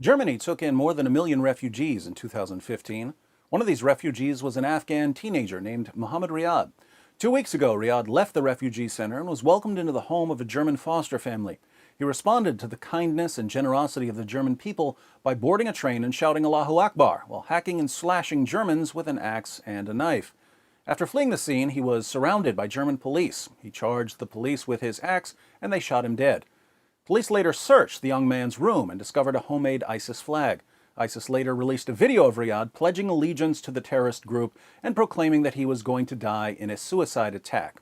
Germany took in more than 1 million refugees in 2015. One of these refugees was an Afghan teenager named Mohammed Riyad. 2 weeks ago, Riyad left the refugee center and was welcomed into the home of a German foster family. He responded to the kindness and generosity of the German people by boarding a train and shouting Allahu Akbar while hacking and slashing Germans with an axe and a knife. After fleeing the scene, he was surrounded by German police. He charged the police with his axe and they shot him dead. Police later searched the young man's room and discovered a homemade ISIS flag. ISIS later released a video of Riyad pledging allegiance to the terrorist group and proclaiming that he was going to die in a suicide attack.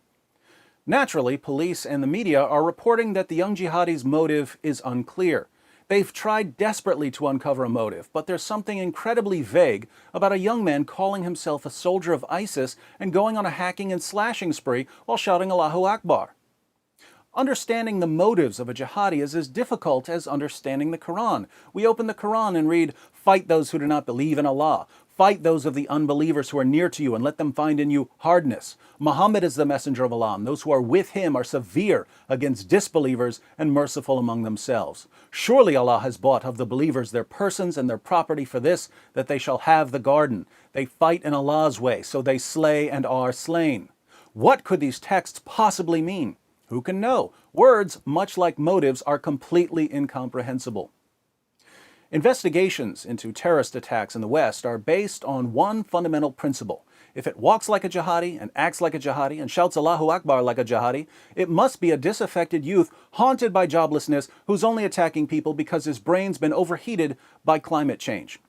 Naturally, police and the media are reporting that the young jihadi's motive is unclear. They've tried desperately to uncover a motive, but there's something incredibly vague about a young man calling himself a soldier of ISIS and going on a hacking and slashing spree while shouting Allahu Akbar. Understanding the motives of a jihadi is as difficult as understanding the Quran. We open the Quran and read, "Fight those who do not believe in Allah. Fight those of the unbelievers who are near to you and let them find in you hardness. Muhammad is the messenger of Allah, and those who are with him are severe against disbelievers and merciful among themselves. Surely Allah has bought of the believers their persons and their property for this, that they shall have the garden. They fight in Allah's way, so they slay and are slain." What could these texts possibly mean? Who can know? Words, much like motives, are completely incomprehensible. Investigations into terrorist attacks in the West are based on one fundamental principle. If it walks like a jihadi and acts like a jihadi and shouts Allahu Akbar like a jihadi, it must be a disaffected youth haunted by joblessness who's only attacking people because his brain's been overheated by climate change.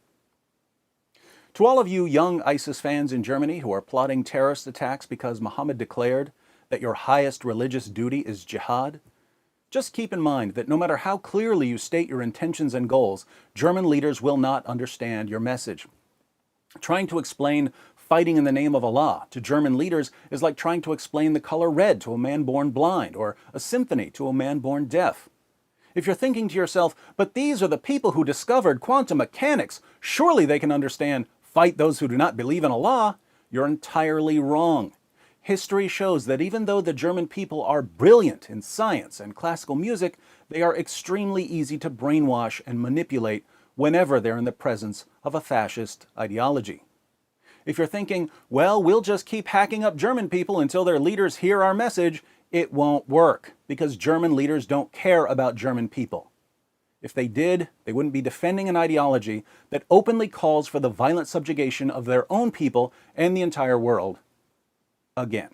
To all of you young ISIS fans in Germany who are plotting terrorist attacks because Muhammad declared that your highest religious duty is jihad, just keep in mind that no matter how clearly you state your intentions and goals, German leaders will not understand your message. Trying to explain fighting in the name of Allah to German leaders is like trying to explain the color red to a man born blind or a symphony to a man born deaf. If you're thinking to yourself, but these are the people who discovered quantum mechanics, surely they can understand fight those who do not believe in Allah, you're entirely wrong. History shows that even though the German people are brilliant in science and classical music, they are extremely easy to brainwash and manipulate whenever they're in the presence of a fascist ideology. If you're thinking, well, we'll just keep hacking up German people until their leaders hear our message, it won't work, because German leaders don't care about German people. If they did, they wouldn't be defending an ideology that openly calls for the violent subjugation of their own people and the entire world again.